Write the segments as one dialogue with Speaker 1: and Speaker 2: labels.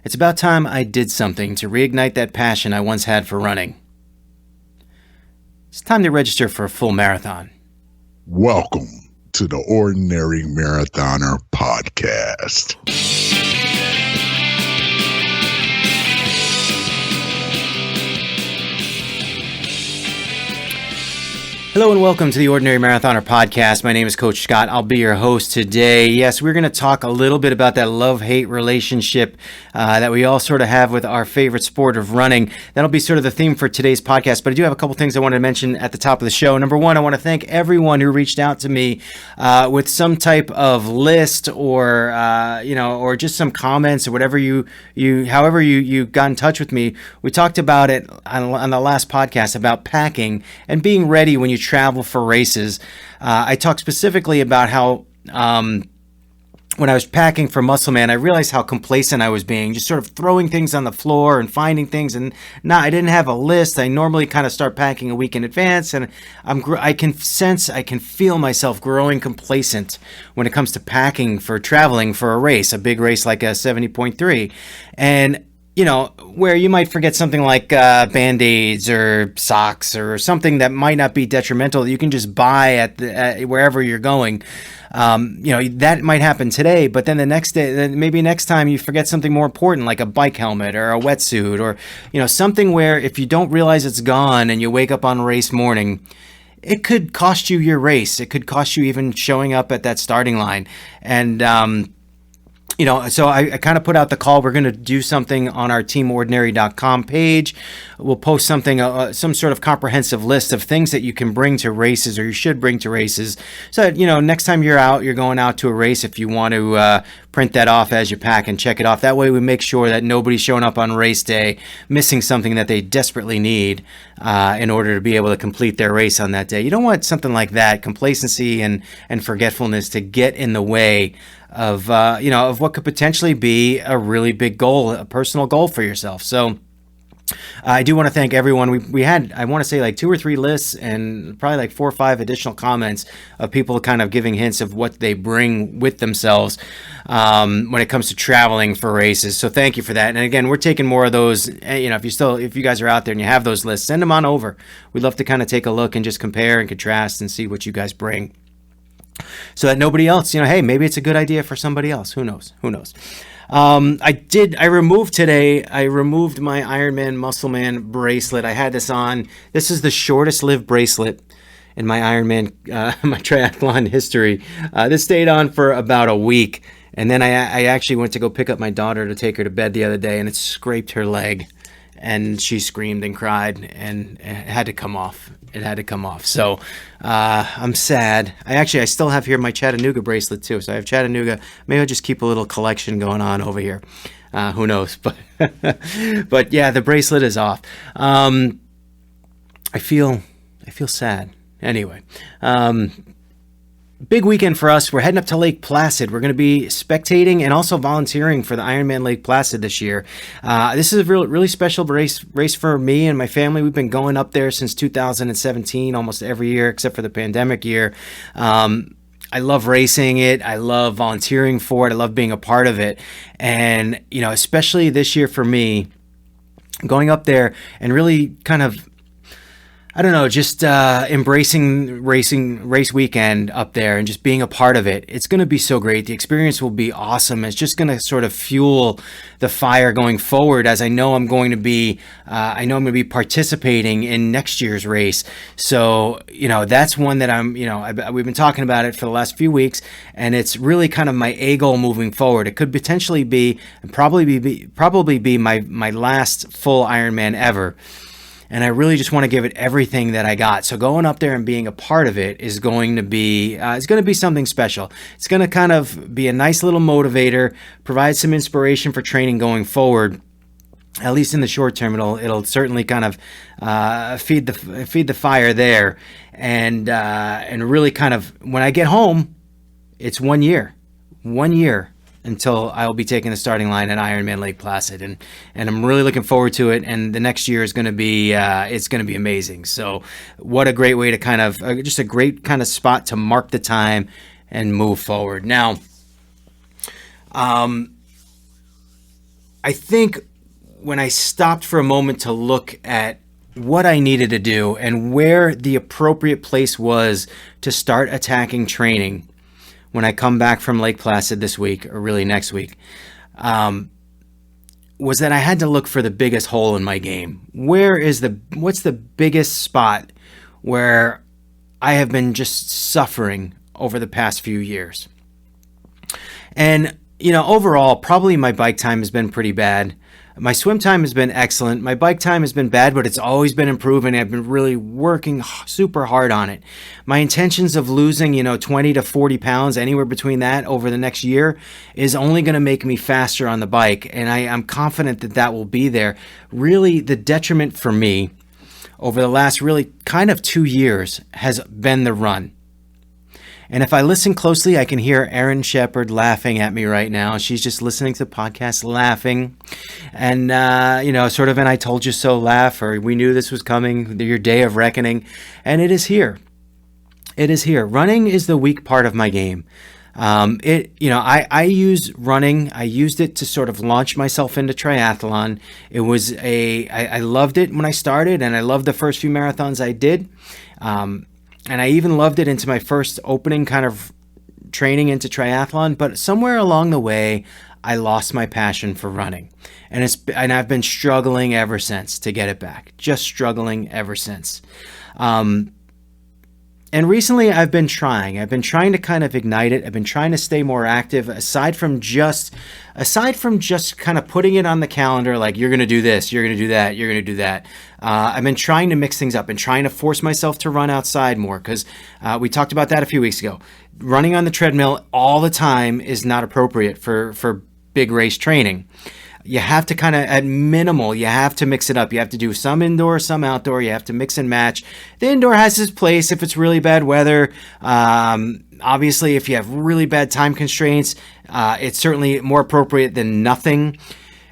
Speaker 1: It's about time I did something to reignite that passion I once had for running. It's time to register for a full marathon.
Speaker 2: Welcome to the Ordinary Marathoner Podcast.
Speaker 1: Hello and welcome to the Ordinary Marathoner Podcast. My name is Coach Scott. I'll be your host today. Yes, we're going to talk a little bit about that love-hate relationship that we all sort of have with our favorite sport of running. That'll be sort of the theme for today's podcast, but I do have a couple things I wanted to mention at the top of the show. Number one, I want to thank everyone who reached out to me with some type of list or just some comments or whatever however you got in touch with me. We talked about it on the last podcast about packing and being ready when you travel for races. I talked specifically about how when I was packing for Muscle Man, I realized how complacent I was being, just sort of throwing things on the floor and finding things. And I didn't have a list. I normally kind of start packing a week in advance, and I can feel myself growing complacent when it comes to packing for traveling for a race, a big race like a 70.3. And where you might forget something like Band-Aids or socks or something that might not be detrimental that you can just buy at wherever you're going. That might happen today, but then the next day, maybe next time you forget something more important like a bike helmet or a wetsuit or, something where if you don't realize it's gone and you wake up on race morning, it could cost you your race. It could cost you even showing up at that starting line. And, so I kind of put out the call. We're going to do something on our teamordinary.com page. We'll post something, some sort of comprehensive list of things that you can bring to races or you should bring to races. So that, next time you're going out to a race, if you want to print that off as you pack and check it off. That way we make sure that nobody's showing up on race day missing something that they desperately need in order to be able to complete their race on that day. You don't want something like that, complacency and forgetfulness, to get in the way of what could potentially be a really big goal, a personal goal for yourself. So I do want to thank everyone. We had, I want to say, like 2 or 3 lists and probably like 4 or 5 additional comments of people kind of giving hints of what they bring with themselves when it comes to traveling for races. So thank you for that. And again, we're taking more of those. If you guys are out there and you have those lists, send them on over. We'd love to kind of take a look and just compare and contrast and see what you guys bring, so that nobody else, hey, maybe it's a good idea for somebody else. Who knows? I removed my Ironman Muscle Man bracelet. I had this on. This is the shortest lived bracelet in my Ironman, my triathlon history. This stayed on for about a week. And then I actually went to go pick up my daughter to take her to bed the other day, and it scraped her leg. And she screamed and cried, and it had to come off. So I'm sad. I still have here my Chattanooga bracelet too. So I have Chattanooga. Maybe I'll just keep a little collection going on over here. Who knows? But but yeah, the bracelet is off. I feel sad. Anyway. Big weekend for us. We're heading up to Lake Placid. We're going to be spectating and also volunteering for the Ironman Lake Placid this year. This is a really special race for me and my family. We've been going up there since 2017, almost every year except for the pandemic year. I love racing it. I love volunteering for it. I love being a part of it. And, especially this year for me, going up there and really kind of, just embracing race weekend up there and just being a part of it. It's going to be so great. The experience will be awesome. It's just going to sort of fuel the fire going forward, as I know I'm going to be participating in next year's race. So, that's one that we've been talking about it for the last few weeks, and it's really kind of my A goal moving forward. It could potentially be, probably be my last full Ironman ever. And I really just want to give it everything that I got. So going up there and being a part of it is going to be something special. It's going to kind of be a nice little motivator, provide some inspiration for training going forward. At least in the short term, it'll certainly kind of feed the fire there, and really kind of, when I get home, it's 1 year until I will be taking the starting line at Ironman Lake Placid, and I'm really looking forward to it. And the next year is going to be it's going to be amazing. So what a great way to kind of just a great kind of spot to mark the time and move forward. Now, I think when I stopped for a moment to look at what I needed to do and where the appropriate place was to start attacking training when I come back from Lake Placid this week, or really next week, was that I had to look for the biggest hole in my game. What's the biggest spot where I have been just suffering over the past few years? And, overall, probably my bike time has been pretty bad. My swim time has been excellent. My bike time has been bad, but it's always been improving. I've been really working super hard on it. My intentions of losing, 20 to 40 pounds, anywhere between that over the next year, is only going to make me faster on the bike. And I'm confident that will be there. Really, the detriment for me over the last really kind of 2 years has been the run. And if I listen closely, I can hear Erin Shepard laughing at me right now. She's just listening to the podcast, laughing. And, sort of an I told you so laugh, or we knew this was coming, your day of reckoning. And it is here. It is here. Running is the weak part of my game. I use running. I used it to sort of launch myself into triathlon. I loved it when I started, and I loved the first few marathons I did. And I even loved it into my first opening kind of training into triathlon. But somewhere along the way, I lost my passion for running. And I've been struggling ever since to get it back. Just struggling ever since. And recently I've been trying to kind of ignite it. I've been trying to stay more active aside from just kind of putting it on the calendar, like you're going to do this, you're going to do that, you're going to do that. I've been trying to mix things up and trying to force myself to run outside more because we talked about that a few weeks ago. Running on the treadmill all the time is not appropriate for big race training. You have to kind of, at minimal, you have to mix it up. You have to do some indoor, some outdoor. You have to mix and match. The indoor has its place if it's really bad weather. Obviously, if you have really bad time constraints, it's certainly more appropriate than nothing.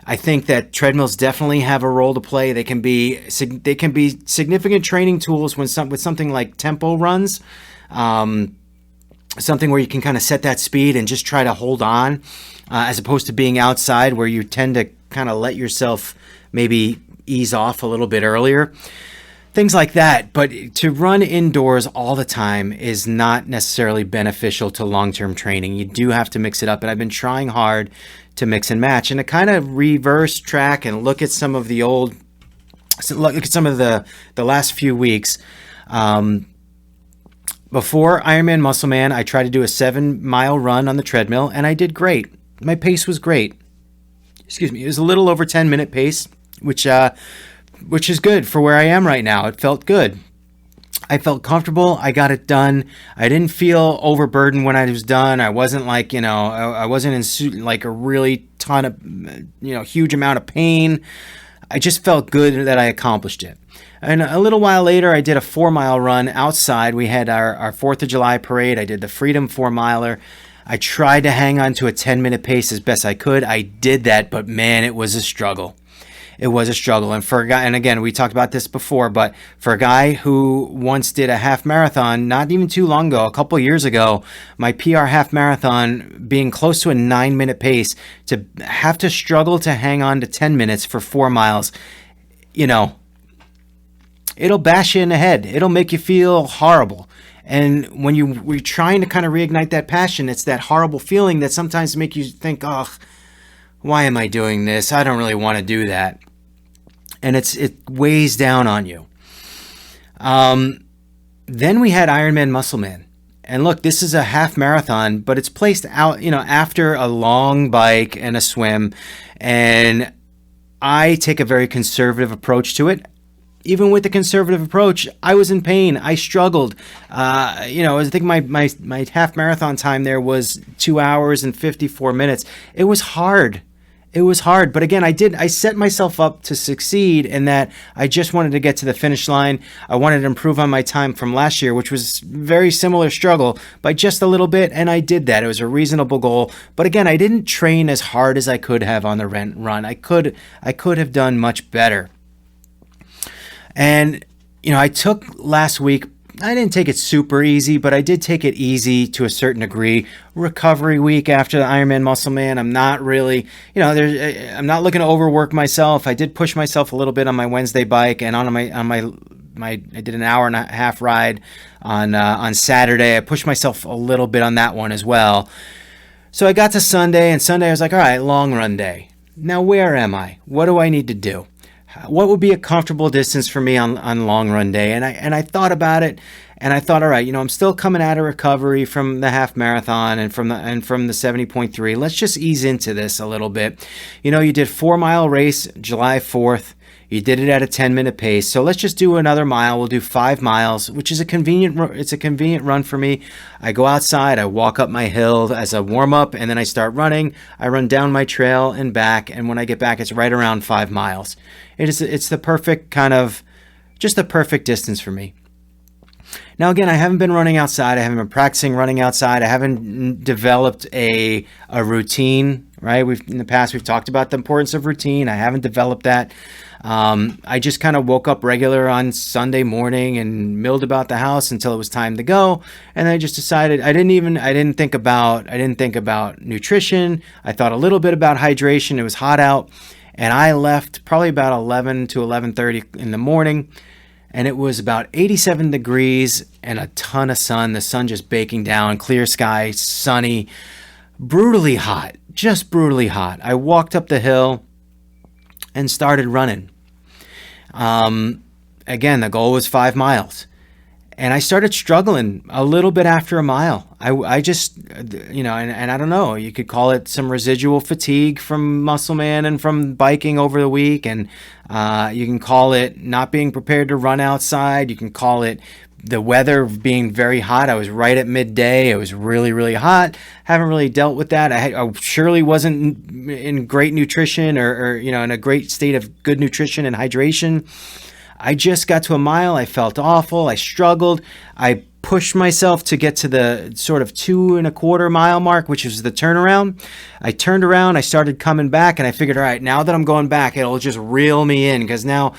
Speaker 1: I think that treadmills definitely have a role to play. They can be significant training tools with something like tempo runs. Something where you can kind of set that speed and just try to hold on, as opposed to being outside where you tend to kind of let yourself maybe ease off a little bit earlier. Things like that. But to run indoors all the time is not necessarily beneficial to some training. You do have to mix it up. And I've been trying hard to mix and match and to kind of reverse track and look at some of the last few weeks. Before Ironman Muscle Man, I tried to do a 7-mile run on the treadmill, and I did great. My pace was great. It was a little over 10-minute pace, which is good for where I am right now. It felt good. I felt comfortable. I got it done. I didn't feel overburdened when I was done. I wasn't I wasn't in like a really ton of, huge amount of pain. I just felt good that I accomplished it. And a little while later, I did a 4-mile run outside. We had our 4th of July parade. I did the Freedom 4-miler. I tried to hang on to a 10-minute pace as best I could. I did that, but man, it was a struggle. It was a struggle. And for a guy, and again, we talked about this before, but for a guy who once did a half marathon, not even too long ago, a couple years ago, my PR half marathon being close to a 9-minute pace, to have to struggle to hang on to 10 minutes for 4 miles, it'll bash you in the head. It'll make you feel horrible. And when we're trying to kind of reignite that passion, it's that horrible feeling that sometimes make you think, oh, why am I doing this? I don't really want to do that. And it weighs down on you. Then we had Ironman Muscle Man. And look, this is a half marathon, but it's placed out, after a long bike and a swim. And I take a very conservative approach to it. Even with the conservative approach, I was in pain. I struggled. I think my half marathon time there was 2 hours and 54 minutes. It was hard. But again, I set myself up to succeed in that I just wanted to get to the finish line. I wanted to improve on my time from last year, which was very similar struggle by just a little bit. And I did that. It was a reasonable goal. But again, I didn't train as hard as I could have on the run. I could have done much better. And, I took last week didn't take it super easy, but I did take it easy to a certain degree. Recovery week after the Ironman Muscle Man, I'm not really, I'm not looking to overwork myself. I did push myself a little bit on my Wednesday bike, and on my I did an hour and a half ride on Saturday. I pushed myself a little bit on that one as well. So I got to Sunday, and Sunday I was like, all right, long run day. Now where am I? What do I need to do? What would be a comfortable distance for me on long run day? And I thought about it, and I thought, all right, I'm still coming out of recovery from the half marathon and from the 70.3. Let's just ease into this a little bit. You did 4-mile race July 4th. You did it at a 10-minute pace. So let's just do another mile. We'll do 5 miles, which is a convenient run for me. I go outside, I walk up my hill as a warm up, and then I start running. I run down my trail and back, and when I get back, it's right around 5 miles. It's the perfect just the perfect distance for me. Now, again, I haven't been running outside. I haven't been practicing running outside. I haven't developed a routine, right? In the past, we've talked about the importance of routine. I haven't developed that. I just kind of woke up regular on Sunday morning and milled about the house until it was time to go. And I just decided I didn't think about nutrition. I thought a little bit about hydration. It was hot out, and I left probably about 11 to 11:30 in the morning. And it was about 87 degrees and a ton of sun. The sun just baking down, clear sky, sunny, brutally hot, just brutally hot. I walked up the hill and started running. Again, the goal was 5 miles. And I started struggling a little bit after a mile. I just, and I don't know, you could call it some residual fatigue from Muscle Man and from biking over the week. And you can call it not being prepared to run outside. You can call it the weather being very hot. I was right at midday. It was really, really hot. Haven't really dealt with that. I surely wasn't in great nutrition or in a great state of good nutrition and hydration. I just got to a mile. I felt awful. I struggled. I pushed myself to get to the sort of 2.25 mile mark, which is the turnaround. I turned around. I started coming back, and I figured, all right, now that I'm going back, it'll just reel me in, because now,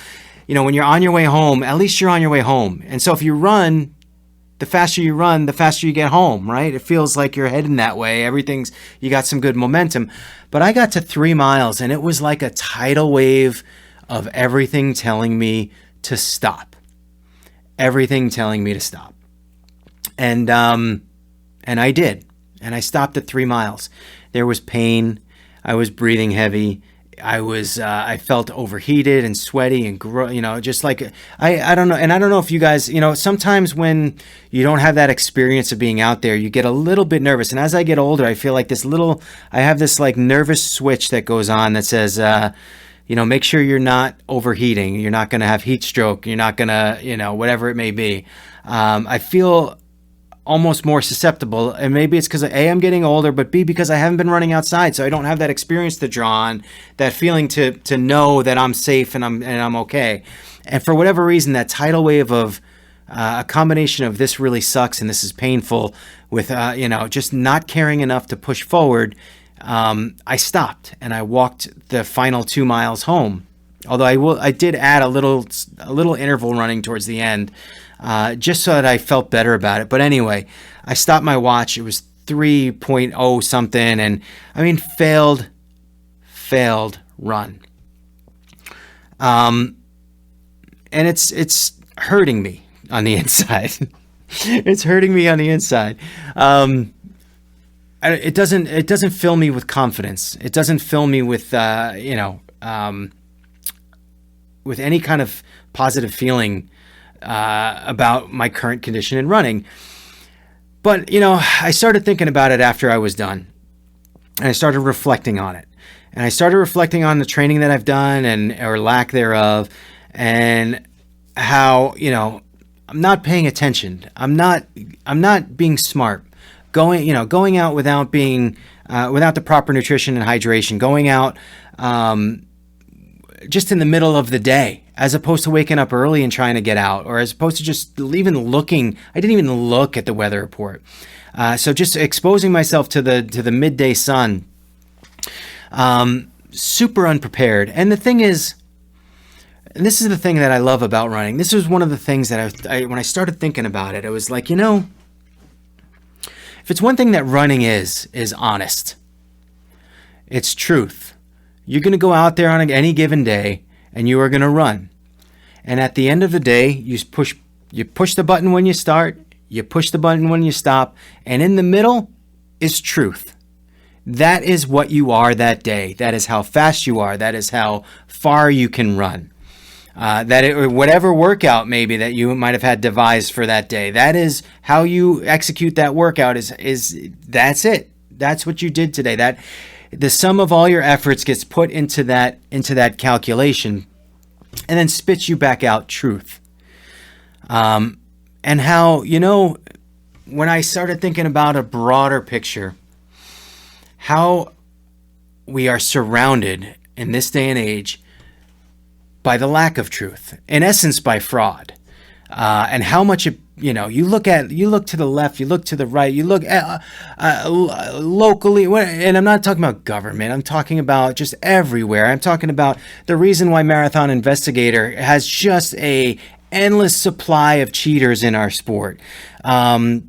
Speaker 1: when you're on your way home, at least you're on your way home. And so if you run, the faster you run, the faster you get home, right? It feels like you're heading that way. You got some good momentum. But I got to 3 miles, and it was like a tidal wave of everything telling me to stop. Everything telling me to stop. And I did. And I stopped at 3 miles. There was pain. I was breathing heavy. I felt overheated and sweaty and just like I don't know. And I don't know if you guys, sometimes when you don't have that experience of being out there, you get a little bit nervous. And as I get older, I feel like I have this like nervous switch that goes on that says, make sure you're not overheating. You're not going to have heat stroke. You're not going to, whatever it may be. I feel almost more susceptible, and maybe it's because A, I'm getting older, but B, because I haven't been running outside, so I don't have that experience to draw on, that feeling to know that I'm safe and I'm okay. And for whatever reason, that tidal wave of a combination of this really sucks and this is painful with just not caring enough to push forward. I stopped and I walked the final 2 miles home. Although I did add a little interval running towards the end, just so that I felt better about it. But anyway, I stopped my watch. It was 3.0 something, and failed run. And it's hurting me on the inside. It's hurting me on the inside. It doesn't fill me with confidence. It doesn't fill me with with any kind of positive feeling about my current condition in running. But I started thinking about it after I was done, and I started reflecting on it, and I started reflecting on the training that I've done or lack thereof, and how I'm not paying attention. I'm not being smart. Going out without the proper nutrition and hydration, going out just in the middle of the day, as opposed to waking up early and trying to get out, or as opposed to just even looking. I didn't even look at the weather report. So just exposing myself to the midday sun, super unprepared. And the thing is, And this is the thing that I love about running. This was one of the things that when I started thinking about it, I was like, if it's one thing that running is honest. It's truth. You're going to go out there on any given day and you are going to run. And at the end of the day, you push the button when you start, you push the button when you stop, and in the middle is truth. That is what you are that day. That is how fast you are. That is how far you can run. Whatever workout maybe that you might have had devised for that day, that is how you execute that workout. That's it. That's what you did today. That the sum of all your efforts gets put into that calculation, and then spits you back out truth. And how when I started thinking about a broader picture, how we are surrounded in this day and age by the lack of truth, in essence by fraud, and how much you look to the left, you look to the right, you look at locally, and I'm not talking about government, I'm talking about just everywhere. I'm talking about the reason why Marathon Investigator has just a endless supply of cheaters in our sport. I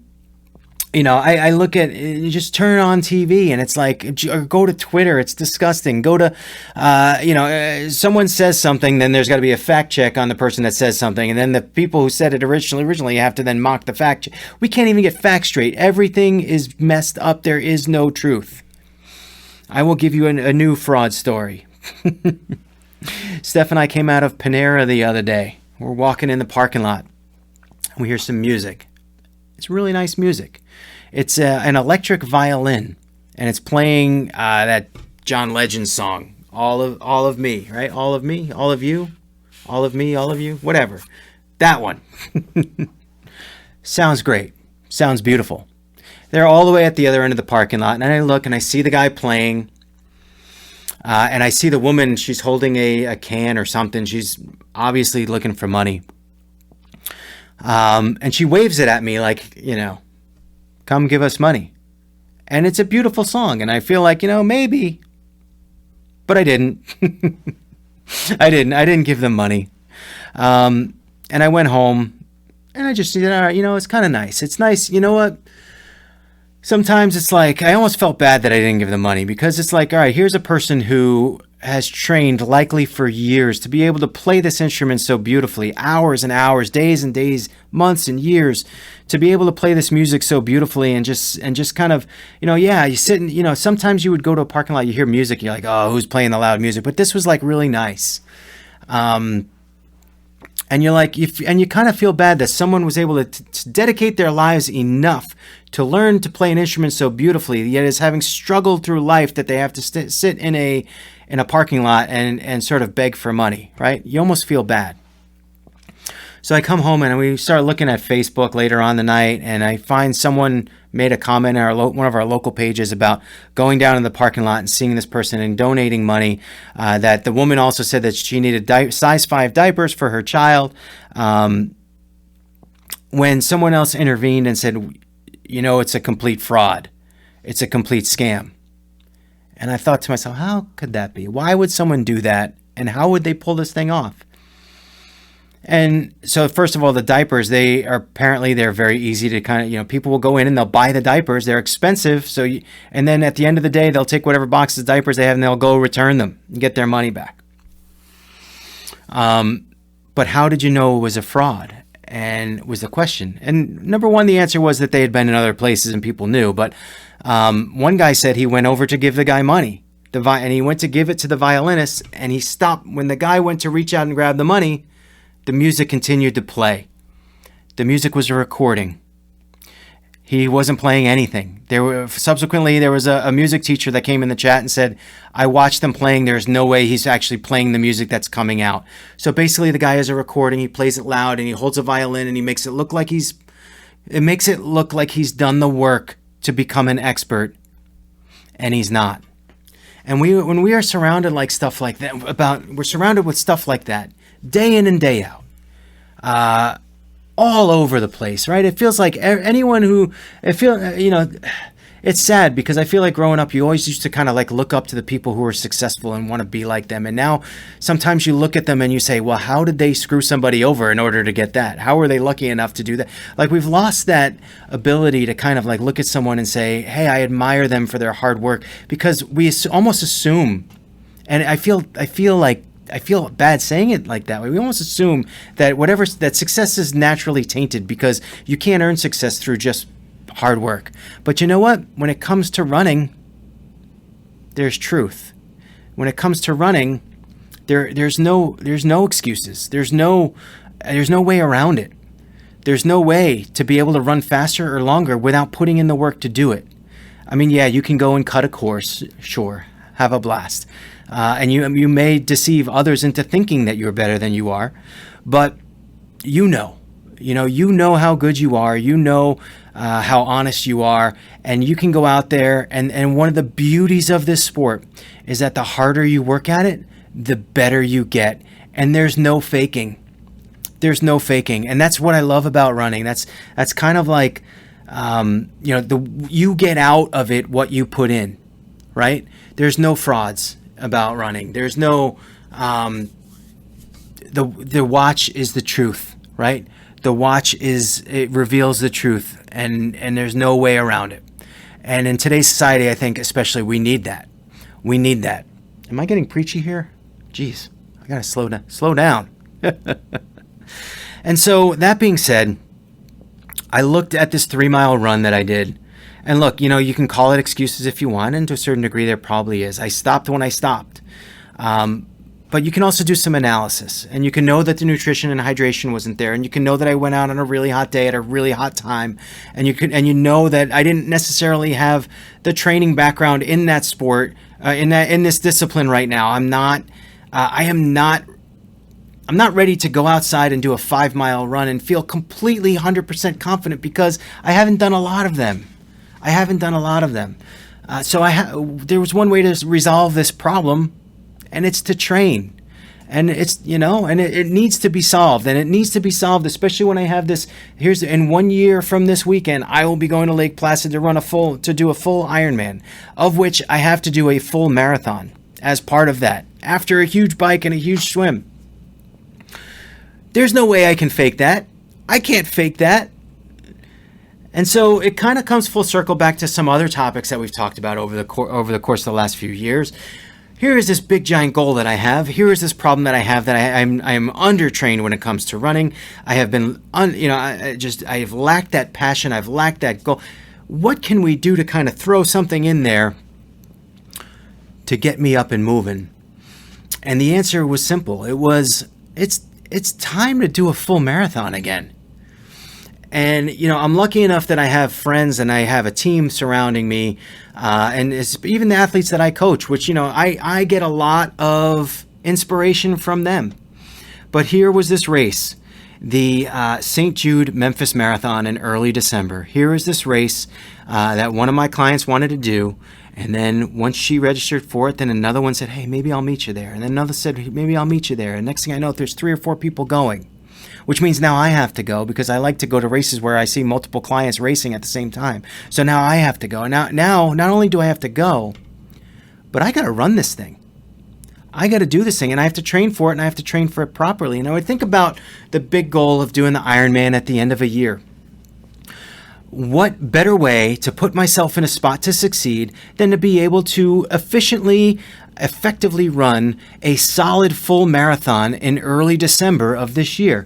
Speaker 1: look at, you just turn on TV and it's like, or go to Twitter, it's disgusting. Go to, someone says something, then there's got to be a fact check on the person that says something. And then the people who said it originally have to then mock the fact check. We can't even get facts straight. Everything is messed up. There is no truth. I will give you a new fraud story. Steph and I came out of Panera the other day. We're walking in the parking lot. We hear some music. It's really nice music. It's an electric violin, and it's playing that John Legend song, all of me, right? All of me, all of you, all of me, all of you, whatever. That one. Sounds great. Sounds beautiful. They're all the way at the other end of the parking lot, and I look and I see the guy playing, and I see the woman. She's holding a can or something. She's obviously looking for money. And she waves it at me like, come give us money. And it's a beautiful song. And I feel like, maybe, but I didn't. I didn't give them money. And I went home and I just said, all right, it's kind of nice. It's nice. You know what? Sometimes it's like, I almost felt bad that I didn't give them money, because it's like, all right, here's a person who has trained likely for years to be able to play this instrument so beautifully, hours and hours, days and days, months and years, to be able to play this music so beautifully, and just kind of, you sit and, sometimes you would go to a parking lot, you hear music, you're like, oh, who's playing the loud music? But this was like really nice. And you're like, and you kind of feel bad that someone was able to dedicate their lives enough to learn to play an instrument so beautifully, yet is having struggled through life, that they have to sit in a parking lot and sort of beg for money, right? You almost feel bad. So I come home and we start looking at Facebook later on the night, and I find someone made a comment on one of our local pages about going down in the parking lot and seeing this person and donating money. That the woman also said that she needed size 5 diapers for her child. When someone else intervened and said, it's a complete fraud. It's a complete scam. And I thought to myself, how could that be? Why would someone do that? And how would they pull this thing off? And so, first of all, the diapers, they're very easy to kind of, people will go in and they'll buy the diapers. They're expensive. And then at the end of the day, they'll take whatever boxes of diapers they have and they'll go return them and get their money back. But how did you know it was a fraud? And was the question. And number one, the answer was that they had been in other places and people knew. But one guy said he went over to give the guy money. And he went to give it to the violinist, and he stopped. When the guy went to reach out and grab the money, the music continued to play. The music was a recording. He wasn't playing anything. Subsequently, there was a music teacher that came in the chat and said, I watched them playing. There's no way he's actually playing the music that's coming out. So basically, the guy has a recording. He plays it loud, and he holds a violin, and he makes it look like he's done the work to become an expert, and he's not. And when we are surrounded like stuff like that, we're surrounded with stuff like that day in and day out, all over the place, right? It feels like anyone who, it it's sad because I feel like growing up, you always used to kind of like look up to the people who are successful and want to be like them. And now sometimes you look at them and you say, well, how did they screw somebody over in order to get that? How were they lucky enough to do that? Like, we've lost that ability to kind of like look at someone and say, hey, I admire them for their hard work, because we almost assume, and I feel bad saying it like that way. We almost assume that that success is naturally tainted because you can't earn success through just hard work. But you know what? When it comes to running, there's truth. When it comes to running, there's no excuses. There's no way around it. There's no way to be able to run faster or longer without putting in the work to do it. I mean, yeah, you can go and cut a course, sure, have a blast. And you may deceive others into thinking that you're better than you are, but you know how good you are, how honest you are, and you can go out there, and one of the beauties of this sport is that the harder you work at it, the better you get, and there's no faking. And that's what I love about running. That's kind of like, you get out of it what you put in, right? There's no frauds about running. There's no, the watch is the truth, right? The watch it reveals the truth, and there's no way around it. And in today's society, I think especially we need that. Am I getting preachy here? Jeez, I gotta slow down. And so that being said, I looked at this 3-mile run that I did. And look, you can call it excuses if you want, and to a certain degree there probably is. I stopped when I stopped. But you can also do some analysis, and you can know that the nutrition and hydration wasn't there, and you can know that I went out on a really hot day at a really hot time, and you know that I didn't necessarily have the training background in that sport, in this discipline right now. I'm not ready to go outside and do a 5-mile run and feel completely 100% confident because I haven't done a lot of them. So there was one way to resolve this problem, and it's to train. And it's, and it needs to be solved. And it needs to be solved, especially when I have this. In 1 year from this weekend, I will be going to Lake Placid to do a full Ironman, of which I have to do a full marathon as part of that, after a huge bike and a huge swim. There's no way I can fake that. I can't fake that. And so it kind of comes full circle back to some other topics that we've talked about over the course of the last few years. Here is this big giant goal that I have. Here is this problem that I have, that I am undertrained when it comes to running. I have been, I have lacked that passion. I've lacked that goal. What can we do to kind of throw something in there to get me up and moving? And the answer was simple. It's time to do a full marathon again. And, I'm lucky enough that I have friends and I have a team surrounding me. And it's even the athletes that I coach, which, I get a lot of inspiration from them. But here was this race, the St. Jude Memphis Marathon in early December. Here is this race that one of my clients wanted to do. And then once she registered for it, then another one said, hey, maybe I'll meet you there. And then another said, maybe I'll meet you there. And next thing I know, there's 3 or 4 people going, which means now I have to go, because I like to go to races where I see multiple clients racing at the same time. So now I have to go. Now, not only do I have to go, but I got to run this thing. I got to do this thing, and I have to train for it, and I have to train for it properly. And I would think about the big goal of doing the Ironman at the end of a year. What better way to put myself in a spot to succeed than to be able to effectively run a solid full marathon in early December of this year?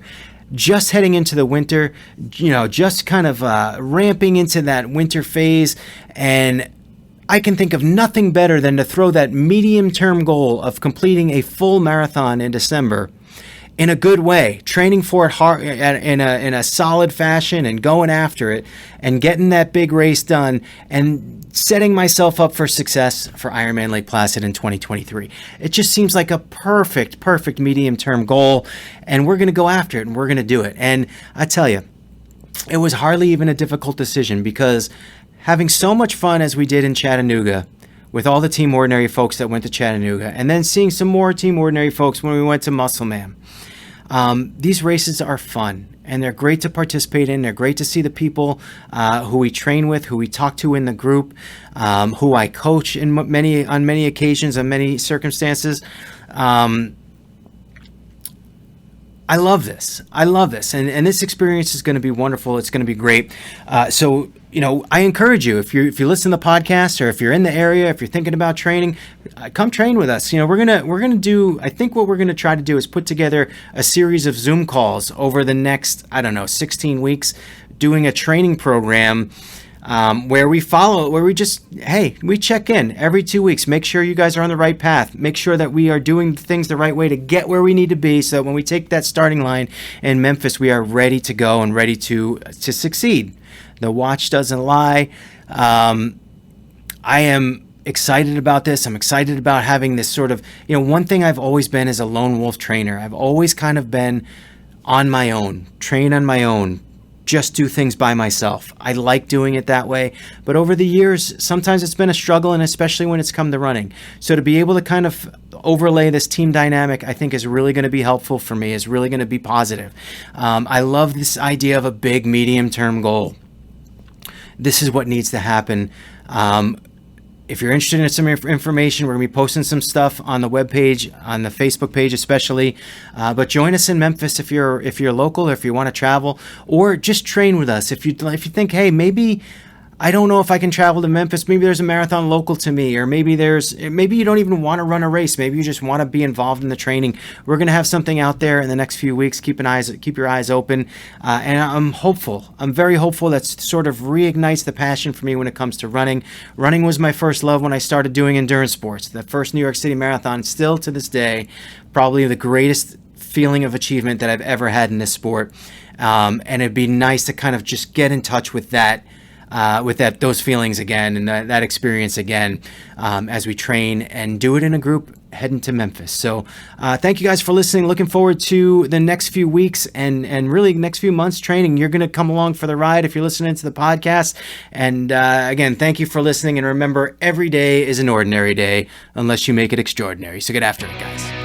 Speaker 1: Just heading into the winter, just kind of ramping into that winter phase. And I can think of nothing better than to throw that medium-term goal of completing a full marathon in December in a good way, training for it hard, in a solid fashion, and going after it and getting that big race done and setting myself up for success for Ironman Lake Placid in 2023. It just seems like a perfect medium-term goal, and we're going to go after it, and we're going to do it. And I tell you, it was hardly even a difficult decision, because having so much fun as we did in Chattanooga with all the Team Ordinary folks that went to Chattanooga, and then seeing some more Team Ordinary folks when we went to Muscle Man. These races are fun, and they're great to participate in. They're great to see the people who we train with, who we talk to in the group, who I coach on many occasions, on many circumstances. I love this. And this experience is going to be wonderful. It's going to be great. So, I encourage you, if you listen to the podcast, or if you're in the area, if you're thinking about training, come train with us. We're going to do, I think what we're going to try to do is put together a series of Zoom calls over the next, 16 weeks, doing a training program where we check in every 2 weeks, make sure you guys are on the right path, make sure that we are doing things the right way to get where we need to be, so that when we take that starting line in Memphis, we are ready to go and ready to succeed. The watch doesn't lie. I am excited about this. I'm excited about having this sort of, one thing I've always been is a lone wolf trainer. I've always kind of been on my own, train on my own, just do things by myself. I like doing it that way, but over the years, sometimes it's been a struggle, and especially when it's come to running. So to be able to kind of overlay this team dynamic, I think is really going to be helpful for me, is really going to be positive. I love this idea of a big medium-term goal. This is what needs to happen. If you're interested in some information, we're going to be posting some stuff on the webpage, on the Facebook page especially. But join us in Memphis if you're local, or if you want to travel, or just train with us. If you think, hey, maybe I don't know if I can travel to Memphis. Maybe there's a marathon local to me, or maybe you don't even want to run a race. Maybe you just want to be involved in the training. We're going to have something out there in the next few weeks. Keep your eyes open. And I'm hopeful. I'm very hopeful that sort of reignites the passion for me when it comes to running. Running was my first love when I started doing endurance sports. The first New York City Marathon, still to this day, probably the greatest feeling of achievement that I've ever had in this sport. And it'd be nice to kind of just get in touch with those feelings again, and that experience again, as we train and do it in a group heading to Memphis. So thank you guys for listening. Looking forward to the next few weeks and really next few months training. You're going to come along for the ride if you're listening to the podcast. And again, thank you for listening. And remember, every day is an ordinary day unless you make it extraordinary. So get after it, guys.